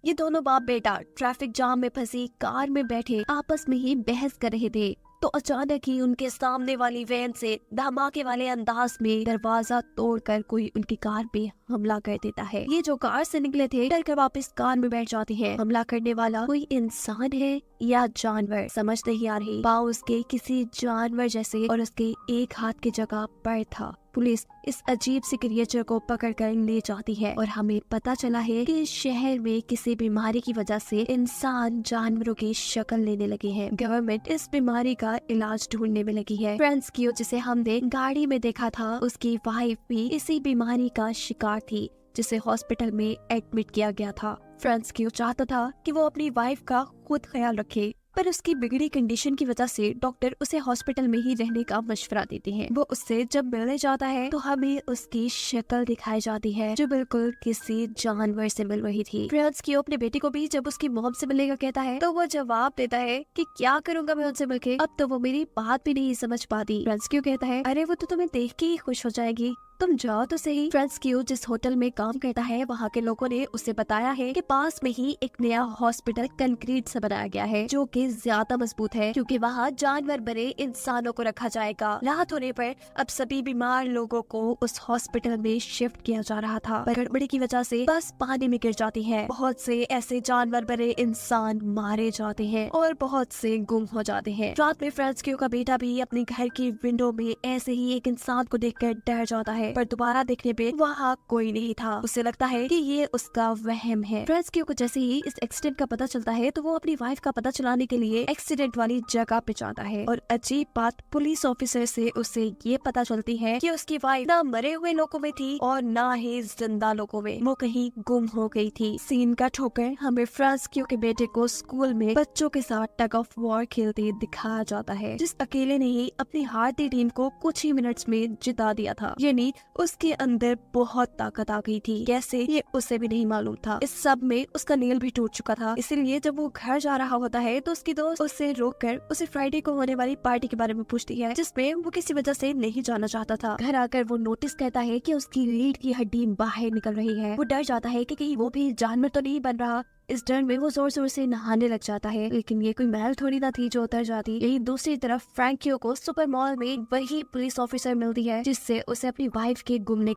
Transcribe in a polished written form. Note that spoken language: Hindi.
ये दोनों बाप बेटा ट्रैफिक जाम में फंसी कार में बैठे आपस में ही बहस कर रहे थे तो अचानक ही उनके सामने वाली वैन से धमाके वाले अंदाज में दरवाजा तोड़कर कोई उनकी कार पे हमला कर देता है। ये जो कार से निकले थे डर कर वापस कार में बैठ जाते हैं। हमला करने वाला कोई इंसान है या जानवर समझ नहीं आ रही। पाँव उसके किसी जानवर जैसे और उसके एक हाथ की जगह पैर था। पुलिस इस अजीब सी क्रिएचर को पकड़ कर ले जाती है और हमें पता चला है कि इस शहर में किसी बीमारी की वजह से इंसान जानवरों की शक्ल लेने लगे हैं। गवर्नमेंट इस बीमारी का इलाज ढूंढने में लगी है। फ्रांस्कियो जिसे हमने गाड़ी में देखा था उसकी वाइफ भी इसी बीमारी का शिकार थी जिसे हॉस्पिटल में एडमिट किया गया था। फ्रांस्कियो चाहता था कि वो अपनी वाइफ का खुद ख्याल रखे पर उसकी बिगड़ी कंडीशन की वजह से डॉक्टर उसे हॉस्पिटल में ही रहने का मशवरा देते हैं। वो उससे जब मिलने जाता है तो हमें उसकी शक्ल दिखाई जाती है जो बिल्कुल किसी जानवर से मिल रही थी। फ्रांस्कियो अपने बेटे को भी जब उसकी मॉम से मिलने का कहता है तो वो जवाब देता है कि क्या करूंगा मैं उनसे मिलके, अब तो वो मेरी बात भी नहीं समझ पाती। फ्रांस्कियो कहता है अरे वो तो तुम्हें देख के ही खुश हो जाएगी, तुम जाओ तो सही। फ्रांस्कियो जिस होटल में काम करता है वहाँ के लोगों ने उसे बताया है कि पास में ही एक नया हॉस्पिटल कंक्रीट से बनाया गया है जो कि ज्यादा मजबूत है क्योंकि वहाँ जानवर बने इंसानों को रखा जाएगा। राहत होने पर अब सभी बीमार लोगों को उस हॉस्पिटल में शिफ्ट किया जा रहा था पर गड़बड़ी की वजह से बस पानी में गिर जाती है। बहुत से ऐसे जानवर बने इंसान मारे जाते हैं और बहुत से गुम हो जाते हैं। रात में फ्रांस्कियो का बेटा भी अपने घर की विंडो में ऐसे ही एक इंसान को देखकर डर जाता है पर दोबारा देखने पे वहाँ कोई नहीं था। उसे लगता है कि ये उसका वहम है। फ्रांस्कियो को जैसे ही इस एक्सीडेंट का पता चलता है तो वो अपनी वाइफ का पता चलाने के लिए एक्सीडेंट वाली जगह पे जाता है और अजीब बात पुलिस ऑफिसर से उसे ये पता चलती है कि उसकी वाइफ ना मरे हुए लोगों में थी और ना ही जिंदा लोगों में, वो कहीं गुम हो गई थी। सीन का ठोकर हमें फ्रांस्कियो के बेटे को स्कूल में बच्चों के साथ टग ऑफ वॉर खेलते दिखाया जाता है जिस अकेले ने ही अपनी हारती टीम को कुछ ही मिनट्स में जिता दिया था। यानी उसके अंदर बहुत ताकत आ गई थी, कैसे ये उसे भी नहीं मालूम था। इस सब में उसका नेल भी टूट चुका था, इसीलिए जब वो घर जा रहा होता है तो उसकी दोस्त उसे रोककर उसे फ्राइडे को होने वाली पार्टी के बारे में पूछती है जिसमें वो किसी वजह से नहीं जाना चाहता था। घर आकर वो नोटिस करता है कि उसकी रीढ़ की हड्डी बाहर निकल रही है। वो डर जाता है कि कहीं वो भी जानवर तो नहीं बन रहा। इस डर में वो जोर जोर से नहाने लग जाता है लेकिन ये कोई महल थोड़ी ना थी जो उतर जाती। यही दूसरी तरफ फ्रैंकियो को सुपर मॉल में वही पुलिस ऑफिसर मिलती है जिससे उसे अपनी वाइफ के गुमने